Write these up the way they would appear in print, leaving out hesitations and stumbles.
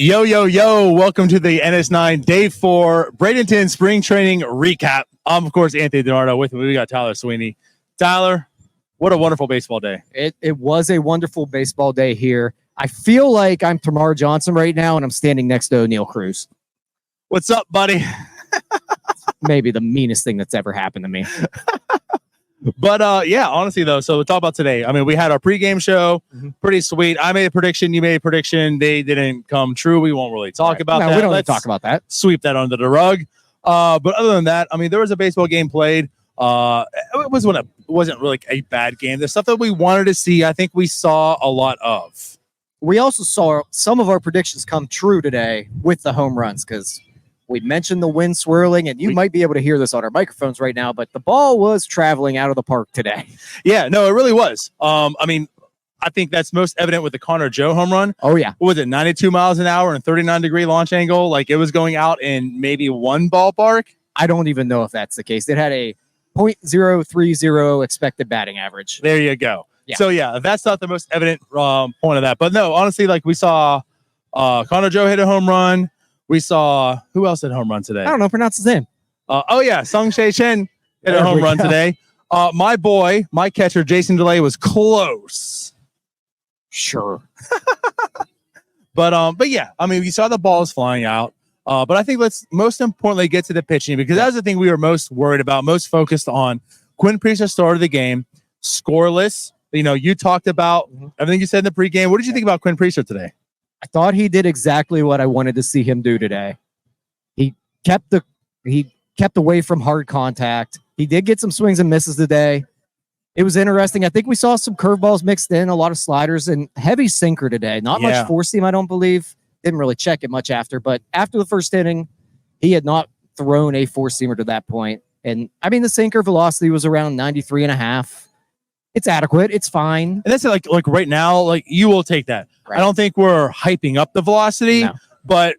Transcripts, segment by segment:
Yo, yo, yo, welcome to the NS9 Day 4 Bradenton Spring Training Recap. I'm, of course, Anthony DiNardo. With me, we got Tyler Sweeney. Tyler, what a wonderful baseball day. It was a wonderful baseball day here. I feel like I'm Tamar Johnson right now, and I'm standing next to O'Neal Cruz. What's up, buddy? Maybe the meanest thing that's ever happened to me. But, yeah, honestly, though, so we'll talk about today. I mean, we had our pregame show. Pretty sweet. I made a prediction. You made a prediction. They didn't come true. We won't really talk about that. We don't need to talk about that. Sweep that under the rug. But other than that, I mean, there was a baseball game played. It wasn't really a bad game. The stuff that we wanted to see, I think we saw a lot of. We also saw some of our predictions come true today with the home runs because we mentioned the wind swirling, and you might be able to hear this on our microphones right now, but the ball was traveling out of the park today. Yeah, no, it really was. I mean, I think that's most evident with the Connor Joe home run. Oh, yeah. What was it, 92 miles an hour and 39-degree launch angle? Like, it was going out in maybe one ballpark? I don't even know if that's the case. It had a .030 expected batting average. There you go. Yeah. So, yeah, that's not the most evident point of that. But, no, honestly, like, we saw Connor Joe hit a home run. We saw who else hit a home run today? I don't know. Pronounce his name. Tsung-Che hit a home run today. My boy, my catcher, Jason DeLay, was close. Sure. But yeah, I mean, we saw the balls flying out. But I think let's most importantly get to the pitching because that's the thing we were most worried about, most focused on. Quinn Priester started the game scoreless. You know, you talked about everything you said in the pregame. What did you think about Quinn Priester today? I thought he did exactly what I wanted to see him do today. He kept away from hard contact. He did get some swings and misses today. It was interesting. I think we saw some curveballs mixed in, a lot of sliders, and heavy sinker today. Not much four seam, I don't believe. Didn't really check it much after, but after the first inning, he had not thrown a four seamer to that point. And I mean, the sinker velocity was around 93.5. It's adequate. It's fine. And that's like right now, like you will take that. Right. I don't think we're hyping up the velocity, but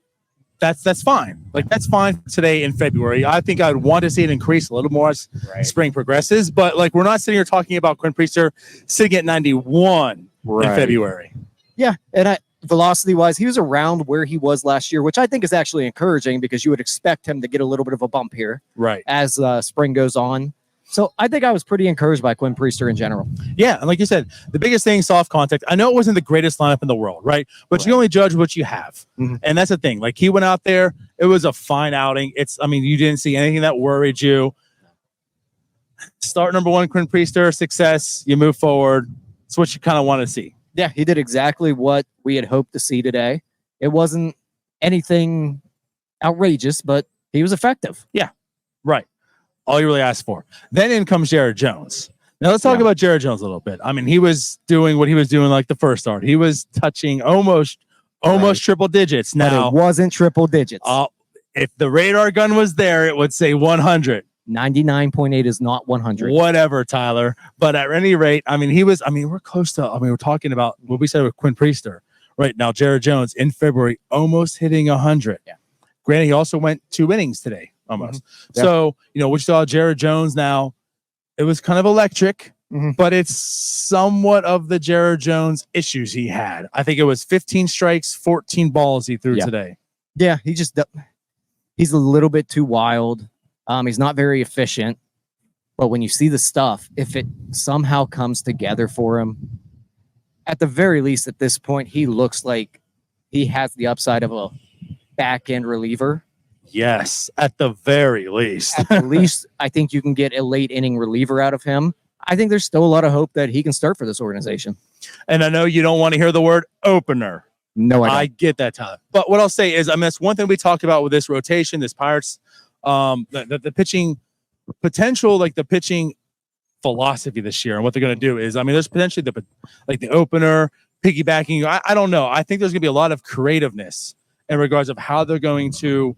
that's fine. Like that's fine today in February. I think I'd want to see it increase a little more as spring progresses. But like we're not sitting here talking about Quinn Priester sitting at 91 in February. Yeah, and velocity-wise, he was around where he was last year, which I think is actually encouraging because you would expect him to get a little bit of a bump here as spring goes on. So I think I was pretty encouraged by Quinn Priester in general. Yeah, and like you said, the biggest thing, soft contact. I know it wasn't the greatest lineup in the world, right? But you only judge what you have. And that's the thing. Like he went out there, it was a fine outing. You didn't see anything that worried you. Start number one, Quinn Priester, success. You move forward. It's what you kind of want to see. Yeah, he did exactly what we had hoped to see today. It wasn't anything outrageous, but he was effective. Yeah, right. All you really asked for. Then in comes Jared Jones. Now let's talk about Jared Jones a little bit. I mean, he was doing what he was doing like the first start. He was touching almost triple digits. Now it wasn't triple digits. If the radar gun was there, it would say 100. 99.8 is not 100. Whatever, Tyler. But at any rate, I mean, we're close to, we're talking about what we said with Quinn Priester. Right now, Jared Jones in February almost hitting 100. Yeah. Granted, he also went 2 innings today. Almost. So, we saw Jared Jones now. It was kind of electric, but it's somewhat of the Jared Jones issues he had. I think it was 15 strikes, 14 balls he threw today. Yeah, he's a little bit too wild. He's not very efficient. But when you see the stuff, if it somehow comes together for him, at the very least at this point, he looks like he has the upside of a back-end reliever. Yes, at the very least. At the least, I think you can get a late inning reliever out of him. I think there's still a lot of hope that he can start for this organization. And I know you don't want to hear the word opener. No, I get that, Tyler. But what I'll say is, that's one thing we talked about with this rotation, this Pirates, the pitching potential, like the pitching philosophy this year and what they're going to do is, there's potentially the opener, piggybacking. I don't know. I think there's going to be a lot of creativeness in regards of how they're going to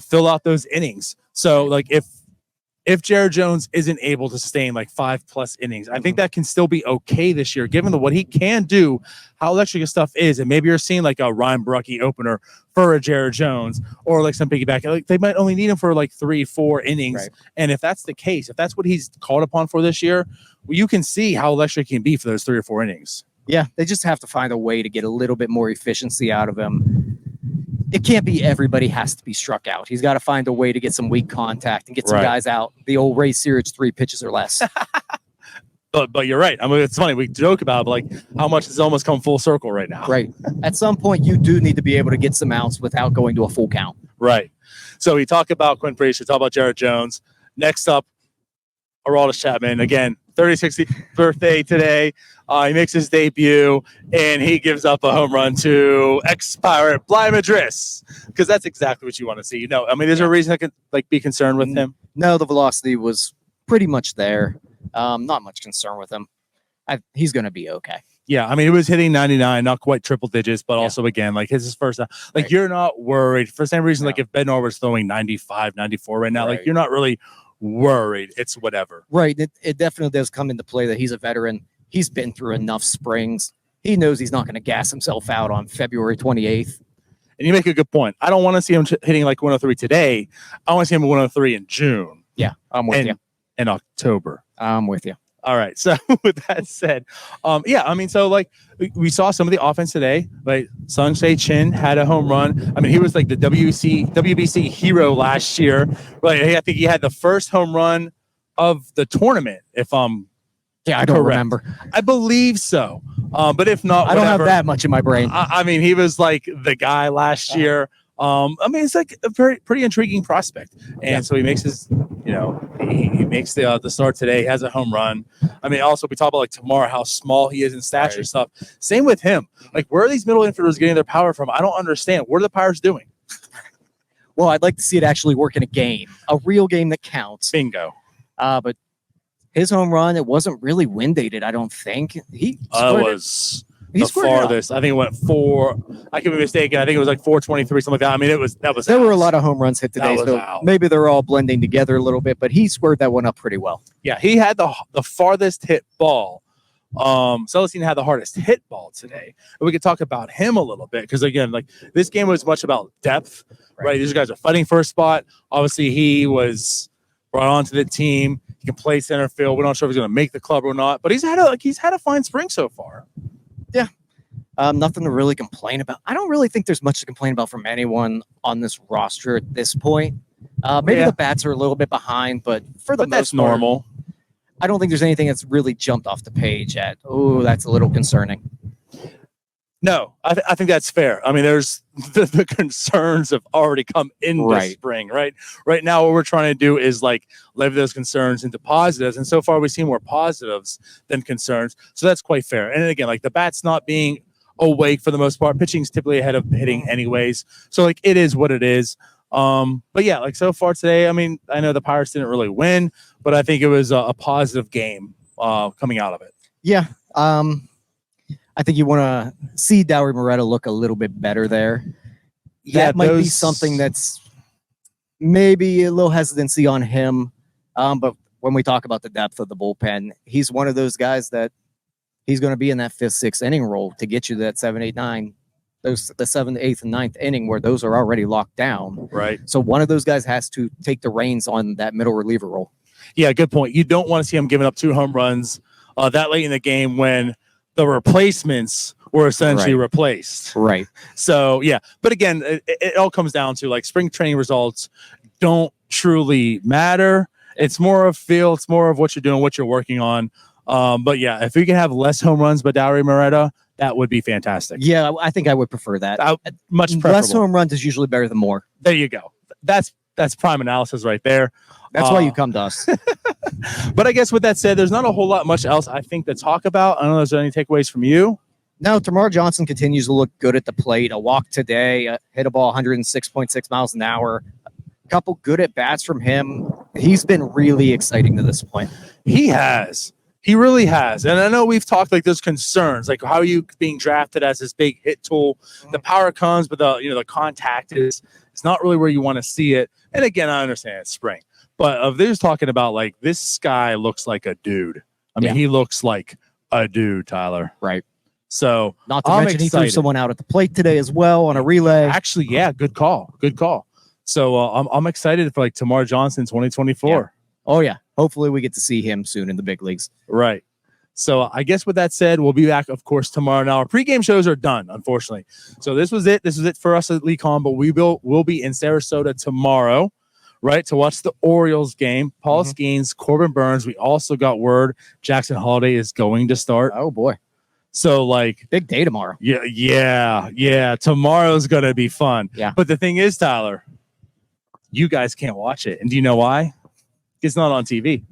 fill out those innings. So like if Jared Jones isn't able to sustain like 5+ innings, I think that can still be okay this year, given what he can do, how electric his stuff is. And maybe you're seeing like a Ryan Barucki opener for a Jared Jones or like some piggyback. Like they might only need him for like 3-4 innings. Right. And if that's the case, if that's what he's called upon for this year, you can see how electric he can be for those 3 or 4 innings. Yeah, they just have to find a way to get a little bit more efficiency out of him. it can't be everybody has to be struck out. He's got to find a way to get some weak contact and get some Right. guys out. The old Ray Searage 3 pitches or less. But you're right. I mean, it's funny. We joke about it, but like how much has almost come full circle right now. Right. At some point, you do need to be able to get some outs without going to a full count. Right. So we talk about Quinn Priester, talk about Jared Jones. Next up, Aroldis Chapman. Again, 36th birthday today. He makes his debut, and he gives up a home run to ex-Pirate Bly Madris, because that's exactly what you want to see. I mean, there's a reason I could be concerned with him. No, the velocity was pretty much there. Not much concern with him. He's going to be okay. Yeah, I mean, he was hitting 99, not quite triple digits, but also, again, his first time. Right. You're not worried. For the same reason, No. if Bednar was throwing 95, 94 right now, you're not really worried. It's whatever. Right. It definitely does come into play that he's a veteran. He's been through enough springs. He knows he's not going to gas himself out on February 28th. And you make a good point. I don't want to see him hitting 103 today. I want to see him at 103 in June. Yeah, I'm with you. In October. I'm with you. All right. So with that said, we saw some of the offense today. Tsung-Che Chen had a home run. I mean, he was the WBC hero last year. I think he had the first home run of the tournament, if I'm I don't remember. I believe so. But if not, I don't have that much in my brain. I mean, he was the guy last year. I mean, it's a pretty intriguing prospect. And so he makes his, he makes the start today. He has a home run. I mean, also we talk about tomorrow, how small he is in stature stuff. Same with him. Where are these middle infielders getting their power from? I don't understand. What are the Pirates doing? Well, I'd like to see it actually work in a game, a real game that counts. Bingo. But his home run, it wasn't really wind dated, I don't think. He was the farthest. I think it went 4. I could be mistaken. I think it was 423, something like that. I mean, there were a lot of home runs hit today, so maybe they're all blending together a little bit, but he squared that one up pretty well. Yeah, he had the farthest hit ball. Celestine had the hardest hit ball today. And we could talk about him a little bit, because again, this game was much about depth, right? These guys are fighting for a spot. Obviously, he was brought onto the team. He can play center field. We're not sure if he's going to make the club or not, but he's had a fine spring so far. Yeah. Nothing to really complain about. I don't really think there's much to complain about from anyone on this roster at this point. Maybe the bats are a little bit behind, but for the most that's part, normal. I don't think there's anything that's really jumped off the page at, that's a little concerning. No, I think that's fair. I mean, there's the concerns have already come in the spring, right? Right now, what we're trying to do is live those concerns into positives. And so far, we've seen more positives than concerns. So that's quite fair. And again, the bats not being awake for the most part, pitching's typically ahead of hitting anyways. So it is what it is. But yeah, so far today, I mean, I know the Pirates didn't really win, but I think it was a positive game coming out of it. Yeah. I think you want to see Dowry Moretta look a little bit better there. That might be something that's maybe a little hesitancy on him. But when we talk about the depth of the bullpen, he's one of those guys that he's going to be in that 5th, 6th inning role to get you that 7, 8, 9, the 7th, 8th, and 9th inning where those are already locked down. Right. So one of those guys has to take the reins on that middle reliever role. Yeah, good point. You don't want to see him giving up 2 home runs that late in the game when the replacements were essentially replaced. Right. So, yeah. But again, it all comes down to spring training results don't truly matter. It's more of feel. It's more of what you're doing, what you're working on. But yeah, if we can have less home runs by Dowry Moretta, that would be fantastic. Yeah, I think I would prefer that. Much preferable. Less home runs is usually better than more. There you go. That's prime analysis right there. That's why you come to us. But I guess with that said, there's not a whole lot much else I think to talk about. I don't know if there's any takeaways from you. No, Tamar Johnson continues to look good at the plate. A walk today, hit a ball 106.6 miles an hour. A couple good at bats from him. He's been really exciting to this point. He has. He really has. And I know we've talked there's concerns, how are you being drafted as this big hit tool? The power comes, but the contact it's not really where you want to see it. And again, I understand it's spring. But they're just talking about this guy looks like a dude. I mean, he looks like a dude, Tyler. Right. So not to mention he threw someone out at the plate today as well on a relay. Actually, yeah, good call. Good call. So I'm excited for Tamar Johnson 2024. Yeah. Oh yeah. Hopefully we get to see him soon in the big leagues. Right. So I guess with that said, we'll be back, of course, tomorrow. Now our pregame shows are done, unfortunately. So this was it. This is it for us at LeCon, but we'll be in Sarasota tomorrow, right, to watch the Orioles game. Paul Skeens, Corbin Burns. We also got word Jackson Holiday is going to start. Oh boy. So like Big day tomorrow. Yeah. Tomorrow's gonna be fun. Yeah. But the thing is, Tyler, you guys can't watch it. And do you know why? It's not on TV.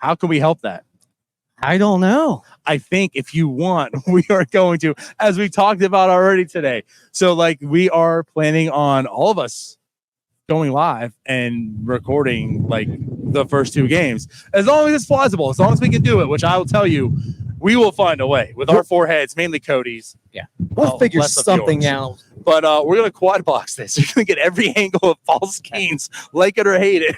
How can we help that? I don't know. I think if you want, we are going to, as we talked about already today. So like we are planning on all of us going live and recording like the first 2 games, as long as it's plausible, as long as we can do it, which I will tell you, we will find a way with our 4 heads, mainly Cody's. Yeah. We'll figure something out. But we're going to quad box this. You're going to get every angle of Paul Skeens, like it or hate it.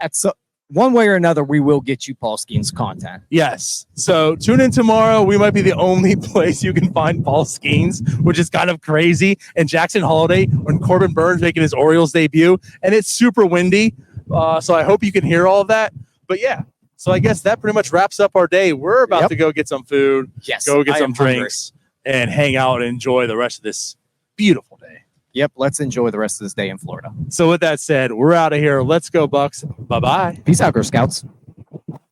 That's one way or another, we will get you Paul Skeens content. Yes. So tune in tomorrow. We might be the only place you can find Paul Skeens, which is kind of crazy. And Jackson Holiday when Corbin Burns making his Orioles debut. And it's super windy. So I hope you can hear all of that. But yeah. So I guess that pretty much wraps up our day. We're about to go get some food, go get some drinks, and hang out and enjoy the rest of this beautiful day. Yep, let's enjoy the rest of this day in Florida. So with that said, we're out of here. Let's go, Bucks. Bye-bye. Peace out, Girl Scouts.